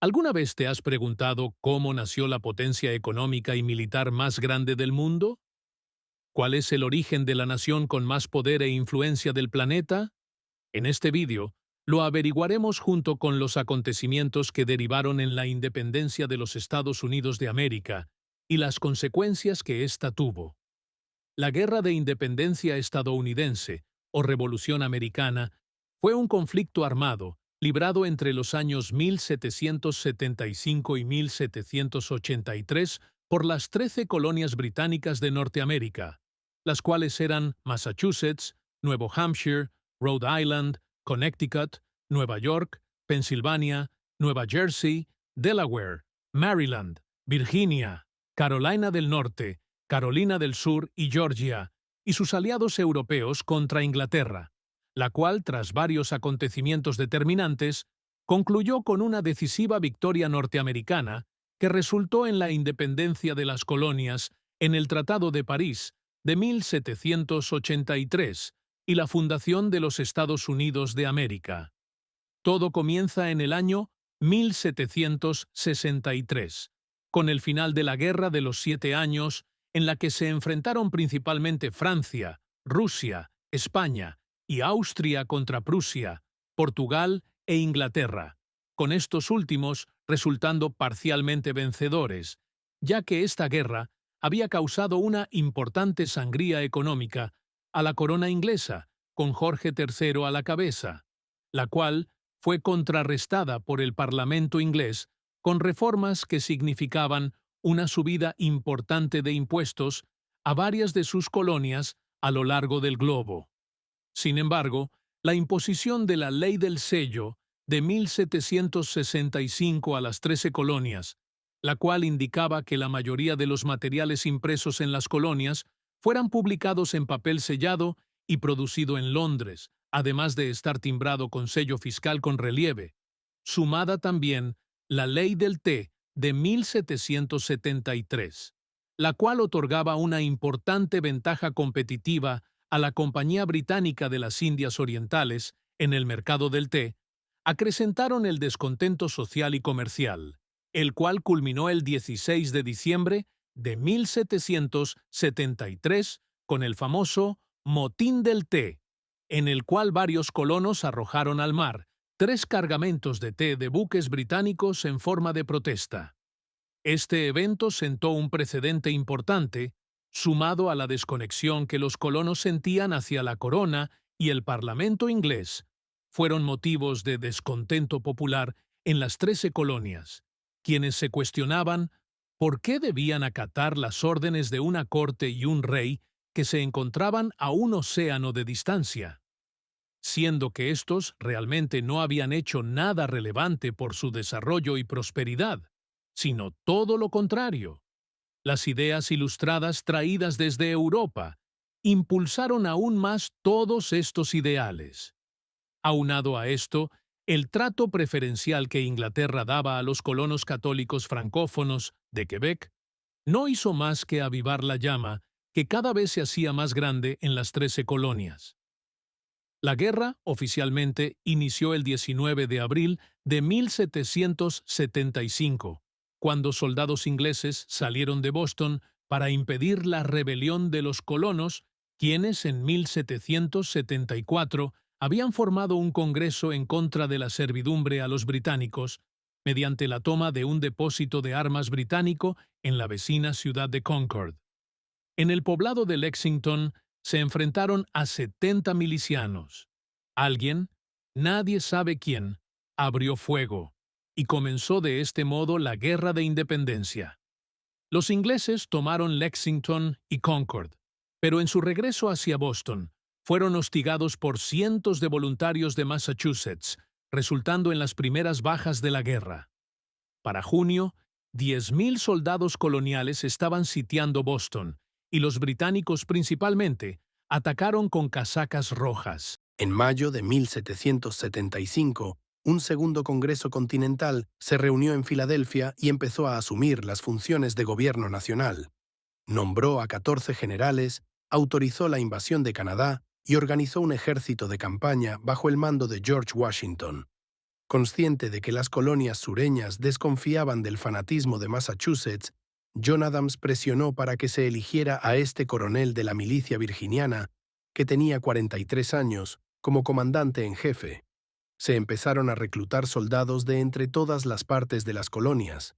¿Alguna vez te has preguntado cómo nació la potencia económica y militar más grande del mundo? ¿Cuál es el origen de la nación con más poder e influencia del planeta? En este vídeo, lo averiguaremos junto con los acontecimientos que derivaron en la independencia de los Estados Unidos de América y las consecuencias que ésta tuvo. La Guerra de Independencia estadounidense, o Revolución Americana, fue un conflicto armado librado entre los años 1775 y 1783 por las 13 colonias británicas de Norteamérica, las cuales eran Massachusetts, Nuevo Hampshire, Rhode Island, Connecticut, Nueva York, Pensilvania, Nueva Jersey, Delaware, Maryland, Virginia, Carolina del Norte, Carolina del Sur y Georgia, y sus aliados europeos contra Inglaterra, la cual, tras varios acontecimientos determinantes, concluyó con una decisiva victoria norteamericana que resultó en la independencia de las colonias en el Tratado de París de 1783 y la fundación de los Estados Unidos de América. Todo comienza en el año 1763, con el final de la Guerra de los 7 Años, en la que se enfrentaron principalmente Francia, Rusia, España y Austria contra Prusia, Portugal e Inglaterra, con estos últimos resultando parcialmente vencedores, ya que esta guerra había causado una importante sangría económica a la corona inglesa, con Jorge III a la cabeza, la cual fue contrarrestada por el Parlamento inglés con reformas que significaban una subida importante de impuestos a varias de sus colonias a lo largo del globo. Sin embargo, la imposición de la Ley del Sello de 1765 a las 13 colonias, la cual indicaba que la mayoría de los materiales impresos en las colonias fueran publicados en papel sellado y producido en Londres, además de estar timbrado con sello fiscal con relieve, sumada también la Ley del Té de 1773, la cual otorgaba una importante ventaja competitiva a la Compañía Británica de las Indias Orientales en el mercado del té, acrecentaron el descontento social y comercial, el cual culminó el 16 de diciembre de 1773 con el famoso Motín del Té, en el cual varios colonos arrojaron al mar 3 cargamentos de té de buques británicos en forma de protesta. Este evento sentó un precedente importante, sumado a la desconexión que los colonos sentían hacia la corona y el Parlamento inglés, fueron motivos de descontento popular en las 13 colonias, quienes se cuestionaban por qué debían acatar las órdenes de una corte y un rey que se encontraban a un océano de distancia, siendo que éstos realmente no habían hecho nada relevante por su desarrollo y prosperidad, sino todo lo contrario. Las ideas ilustradas traídas desde Europa impulsaron aún más todos estos ideales. Aunado a esto, el trato preferencial que Inglaterra daba a los colonos católicos francófonos de Quebec no hizo más que avivar la llama que cada vez se hacía más grande en las 13 colonias. La guerra, oficialmente, inició el 19 de abril de 1775, cuando soldados ingleses salieron de Boston para impedir la rebelión de los colonos, quienes en 1774 habían formado un congreso en contra de la servidumbre a los británicos, mediante la toma de un depósito de armas británico en la vecina ciudad de Concord. En el poblado de Lexington se enfrentaron a 70 milicianos. Alguien, nadie sabe quién, abrió fuego, y comenzó de este modo la Guerra de Independencia. Los ingleses tomaron Lexington y Concord, pero en su regreso hacia Boston, fueron hostigados por cientos de voluntarios de Massachusetts, resultando en las primeras bajas de la guerra. Para junio, 10,000 soldados coloniales estaban sitiando Boston, y los británicos principalmente atacaron con casacas rojas. En mayo de 1775, un segundo Congreso Continental se reunió en Filadelfia y empezó a asumir las funciones de gobierno nacional. Nombró a 14 generales, autorizó la invasión de Canadá y organizó un ejército de campaña bajo el mando de George Washington. Consciente de que las colonias sureñas desconfiaban del fanatismo de Massachusetts, John Adams presionó para que se eligiera a este coronel de la milicia virginiana, que tenía 43 años, como comandante en jefe. Se empezaron a reclutar soldados de entre todas las partes de las colonias.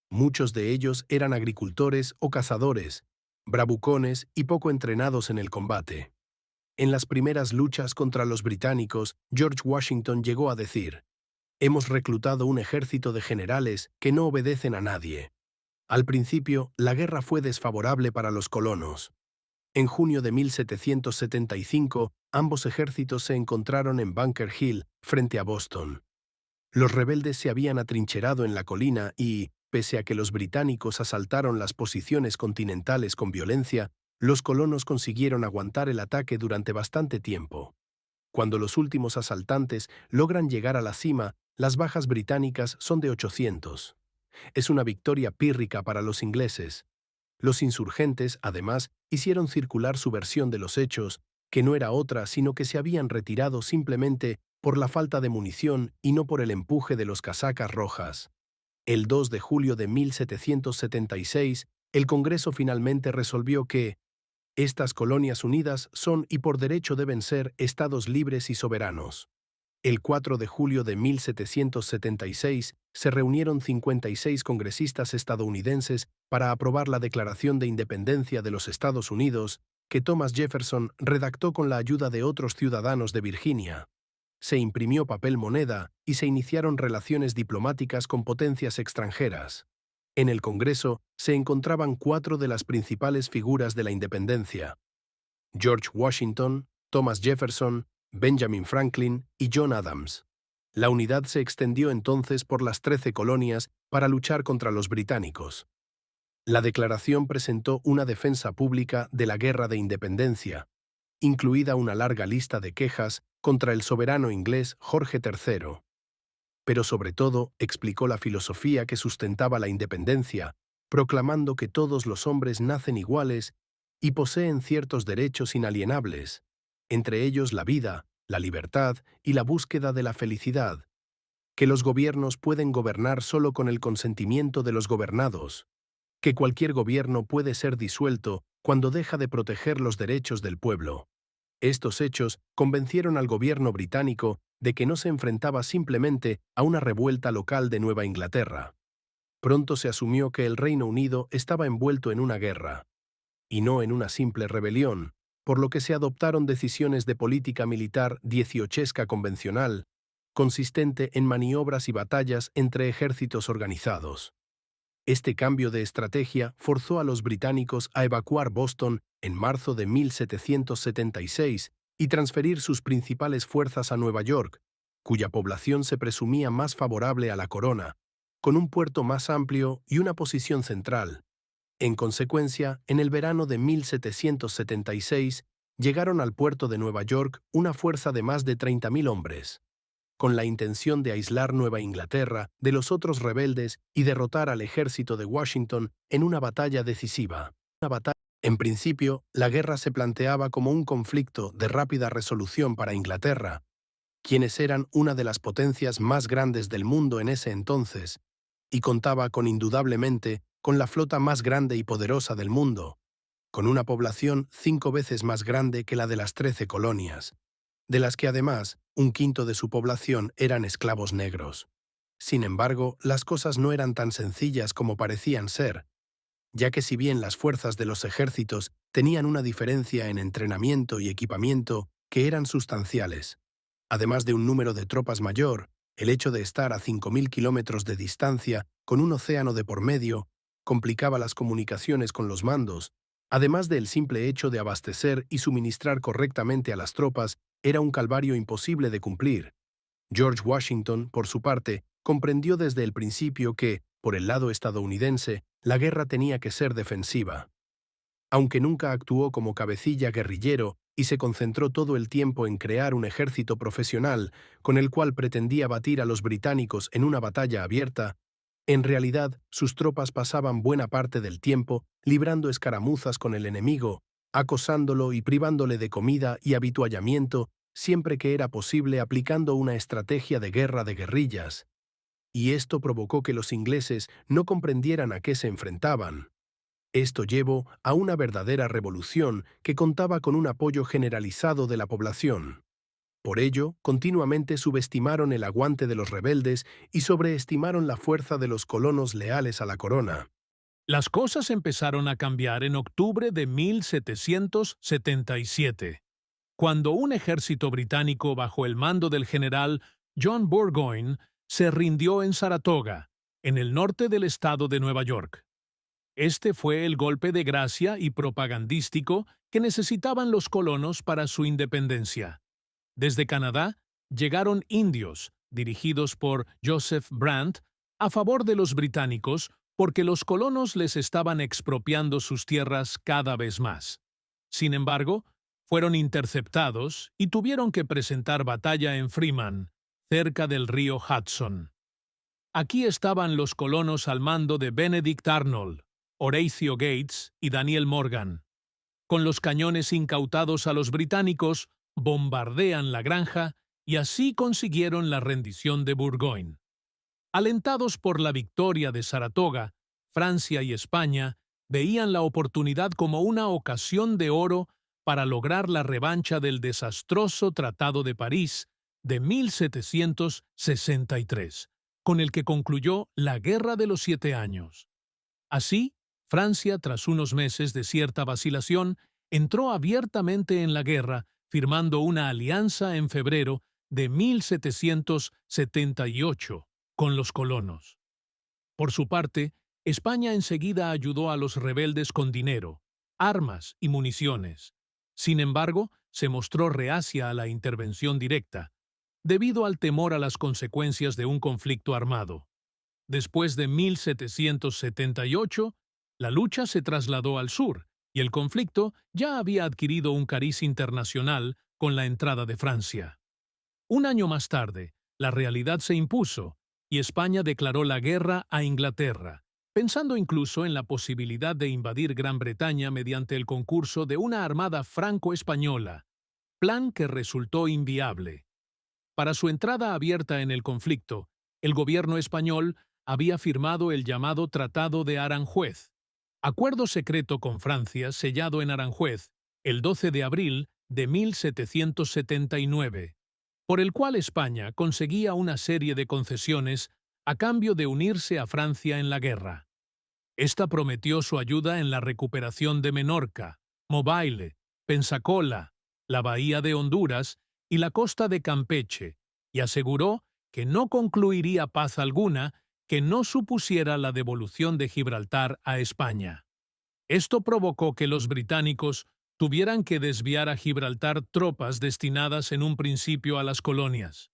Muchos de ellos eran agricultores o cazadores, bravucones y poco entrenados en el combate. En las primeras luchas contra los británicos, George Washington llegó a decir: «Hemos reclutado un ejército de generales que no obedecen a nadie». Al principio, la guerra fue desfavorable para los colonos. En junio de 1775, ambos ejércitos se encontraron en Bunker Hill, frente a Boston. Los rebeldes se habían atrincherado en la colina y, pese a que los británicos asaltaron las posiciones continentales con violencia, los colonos consiguieron aguantar el ataque durante bastante tiempo. Cuando los últimos asaltantes logran llegar a la cima, las bajas británicas son de 800. Es una victoria pírrica para los ingleses. Los insurgentes, además, hicieron circular su versión de los hechos, que no era otra sino que se habían retirado simplemente por la falta de munición y no por el empuje de los casacas rojas. El 2 de julio de 1776, el Congreso finalmente resolvió que estas colonias unidas son y por derecho deben ser estados libres y soberanos. El 4 de julio de 1776 se reunieron 56 congresistas estadounidenses para aprobar la Declaración de Independencia de los Estados Unidos, que Thomas Jefferson redactó con la ayuda de otros ciudadanos de Virginia. Se imprimió papel moneda y se iniciaron relaciones diplomáticas con potencias extranjeras. En el Congreso se encontraban 4 de las principales figuras de la independencia: George Washington, Thomas Jefferson, Benjamin Franklin y John Adams. La unidad se extendió entonces por las 13 colonias para luchar contra los británicos. La declaración presentó una defensa pública de la Guerra de Independencia, incluida una larga lista de quejas contra el soberano inglés Jorge III. Pero sobre todo explicó la filosofía que sustentaba la independencia, proclamando que todos los hombres nacen iguales y poseen ciertos derechos inalienables, entre ellos la vida, la libertad y la búsqueda de la felicidad, que los gobiernos pueden gobernar solo con el consentimiento de los gobernados, que cualquier gobierno puede ser disuelto cuando deja de proteger los derechos del pueblo. Estos hechos convencieron al gobierno británico de que no se enfrentaba simplemente a una revuelta local de Nueva Inglaterra. Pronto se asumió que el Reino Unido estaba envuelto en una guerra, y no en una simple rebelión, por lo que se adoptaron decisiones de política militar dieciochesca convencional, consistente en maniobras y batallas entre ejércitos organizados. Este cambio de estrategia forzó a los británicos a evacuar Boston en marzo de 1776 y transferir sus principales fuerzas a Nueva York, cuya población se presumía más favorable a la corona, con un puerto más amplio y una posición central. En consecuencia, en el verano de 1776 llegaron al puerto de Nueva York una fuerza de más de 30.000 hombres, con la intención de aislar Nueva Inglaterra de los otros rebeldes y derrotar al ejército de Washington en una batalla decisiva. En principio, la guerra se planteaba como un conflicto de rápida resolución para Inglaterra, quienes eran una de las potencias más grandes del mundo en ese entonces, y contaba indudablemente con la flota más grande y poderosa del mundo, con una población 5 veces más grande que la de las 13 colonias, de las que además un quinto de su población eran esclavos negros. Sin embargo, las cosas no eran tan sencillas como parecían ser, ya que si bien las fuerzas de los ejércitos tenían una diferencia en entrenamiento y equipamiento que eran sustanciales, además de un número de tropas mayor, el hecho de estar a 5.000 kilómetros de distancia con un océano de por medio complicaba las comunicaciones con los mandos, además del simple hecho de abastecer y suministrar correctamente a las tropas era un calvario imposible de cumplir. George Washington, por su parte, comprendió desde el principio que, por el lado estadounidense, la guerra tenía que ser defensiva. Aunque nunca actuó como cabecilla guerrillero y se concentró todo el tiempo en crear un ejército profesional con el cual pretendía batir a los británicos en una batalla abierta, en realidad sus tropas pasaban buena parte del tiempo librando escaramuzas con el enemigo, acosándolo y privándole de comida y habituallamiento siempre que era posible aplicando una estrategia de guerra de guerrillas, y esto provocó que los ingleses no comprendieran a qué se enfrentaban. Esto llevó a una verdadera revolución que contaba con un apoyo generalizado de la población. Por ello, continuamente subestimaron el aguante de los rebeldes y sobreestimaron la fuerza de los colonos leales a la corona. Las cosas empezaron a cambiar en octubre de 1777, cuando un ejército británico bajo el mando del general John Burgoyne se rindió en Saratoga, en el norte del estado de Nueva York. Este fue el golpe de gracia y propagandístico que necesitaban los colonos para su independencia. Desde Canadá llegaron indios, dirigidos por Joseph Brant, a favor de los británicos porque los colonos les estaban expropiando sus tierras cada vez más. Sin embargo, fueron interceptados y tuvieron que presentar batalla en Freeman, cerca del río Hudson. Aquí estaban los colonos al mando de Benedict Arnold, Horatio Gates y Daniel Morgan. Con los cañones incautados a los británicos, bombardean la granja y así consiguieron la rendición de Burgoyne. Alentados por la victoria de Saratoga, Francia y España veían la oportunidad como una ocasión de oro para lograr la revancha del desastroso Tratado de París de 1763, con el que concluyó la Guerra de los 7 Años. Así, Francia, tras unos meses de cierta vacilación, entró abiertamente en la guerra, firmando una alianza en febrero de 1778 con los colonos. Por su parte, España enseguida ayudó a los rebeldes con dinero, armas y municiones. Sin embargo, se mostró reacia a la intervención directa, debido al temor a las consecuencias de un conflicto armado. Después de 1778, la lucha se trasladó al sur, y el conflicto ya había adquirido un cariz internacional con la entrada de Francia. Un año más tarde, la realidad se impuso, y España declaró la guerra a Inglaterra, pensando incluso en la posibilidad de invadir Gran Bretaña mediante el concurso de una armada franco-española, plan que resultó inviable. Para su entrada abierta en el conflicto, el gobierno español había firmado el llamado Tratado de Aranjuez, acuerdo secreto con Francia sellado en Aranjuez el 12 de abril de 1779, por el cual España conseguía una serie de concesiones a cambio de unirse a Francia en la guerra. Esta prometió su ayuda en la recuperación de Menorca, Mobile, Pensacola, la bahía de Honduras y la costa de Campeche, y aseguró que no concluiría paz alguna que no supusiera la devolución de Gibraltar a España. Esto provocó que los británicos tuvieran que desviar a Gibraltar tropas destinadas en un principio a las colonias.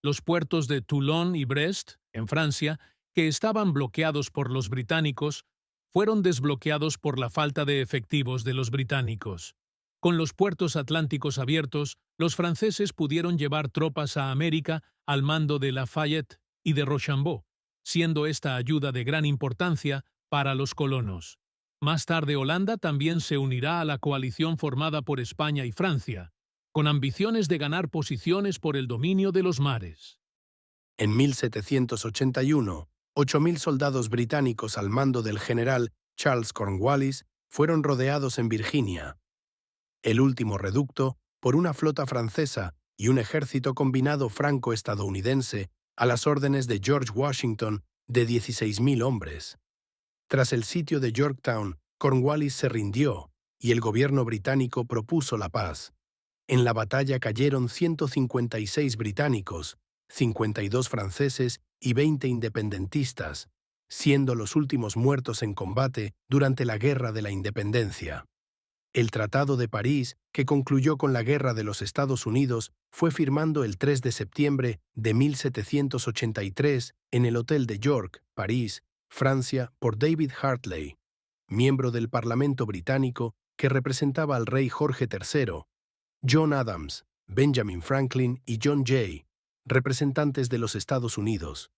Los puertos de Toulon y Brest, en Francia, que estaban bloqueados por los británicos, fueron desbloqueados por la falta de efectivos de los británicos. Con los puertos atlánticos abiertos, los franceses pudieron llevar tropas a América al mando de Lafayette y de Rochambeau, siendo esta ayuda de gran importancia para los colonos. Más tarde Holanda también se unirá a la coalición formada por España y Francia, con ambiciones de ganar posiciones por el dominio de los mares. En 1781, 8.000 soldados británicos al mando del general Charles Cornwallis fueron rodeados en Virginia. El último reducto, por una flota francesa y un ejército combinado franco-estadounidense a las órdenes de George Washington de 16.000 hombres. Tras el sitio de Yorktown, Cornwallis se rindió y el gobierno británico propuso la paz. En la batalla cayeron 156 británicos, 52 franceses y 20 independentistas, siendo los últimos muertos en combate durante la Guerra de la Independencia. El Tratado de París, que concluyó con la Guerra de los Estados Unidos, fue firmado el 3 de septiembre de 1783 en el Hotel de York, París, Francia, por David Hartley, miembro del Parlamento británico que representaba al rey Jorge III, John Adams, Benjamin Franklin y John Jay, representantes de los Estados Unidos.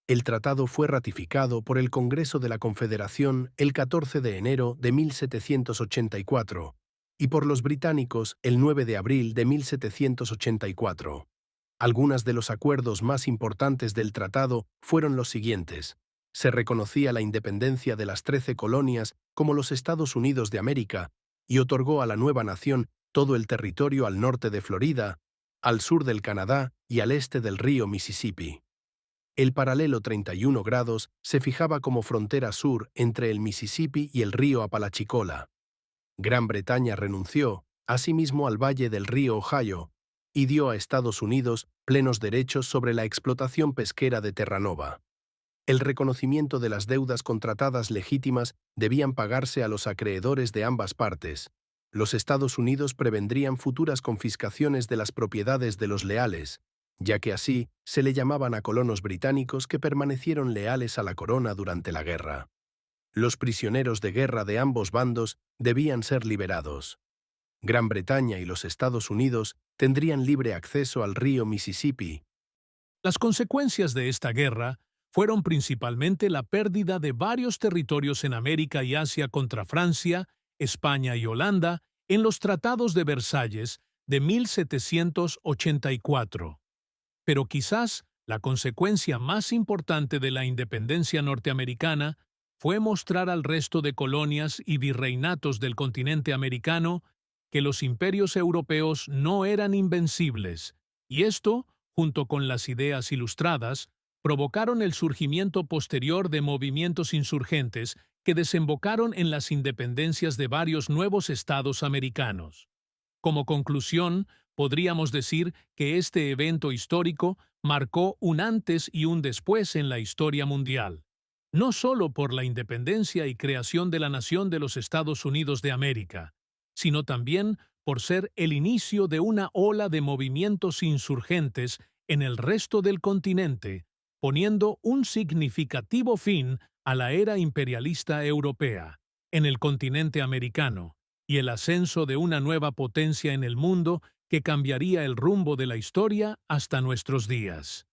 El tratado fue ratificado por el Congreso de la Confederación el 14 de enero de 1784 y por los británicos el 9 de abril de 1784. Algunos de los acuerdos más importantes del tratado fueron los siguientes. Se reconocía la independencia de las 13 colonias como los Estados Unidos de América y otorgó a la nueva nación todo el territorio al norte de Florida, al sur del Canadá y al este del río Mississippi. El paralelo 31 grados se fijaba como frontera sur entre el Mississippi y el río Apalachicola. Gran Bretaña renunció, asimismo, al valle del río Ohio y dio a Estados Unidos plenos derechos sobre la explotación pesquera de Terranova. El reconocimiento de las deudas contratadas legítimas debían pagarse a los acreedores de ambas partes. Los Estados Unidos prevendrían futuras confiscaciones de las propiedades de los leales, ya que así se le llamaban a colonos británicos que permanecieron leales a la corona durante la guerra. Los prisioneros de guerra de ambos bandos debían ser liberados. Gran Bretaña y los Estados Unidos tendrían libre acceso al río Mississippi. Las consecuencias de esta guerra fueron principalmente la pérdida de varios territorios en América y Asia contra Francia, España y Holanda en los Tratados de Versalles de 1784. Pero quizás la consecuencia más importante de la independencia norteamericana fue mostrar al resto de colonias y virreinatos del continente americano que los imperios europeos no eran invencibles, y esto, junto con las ideas ilustradas, provocaron el surgimiento posterior de movimientos insurgentes que desembocaron en las independencias de varios nuevos estados americanos. Como conclusión, podríamos decir que este evento histórico marcó un antes y un después en la historia mundial, no solo por la independencia y creación de la nación de los Estados Unidos de América, sino también por ser el inicio de una ola de movimientos insurgentes en el resto del continente, poniendo un significativo fin a la era imperialista europea en el continente americano y el ascenso de una nueva potencia en el mundo que cambiaría el rumbo de la historia hasta nuestros días.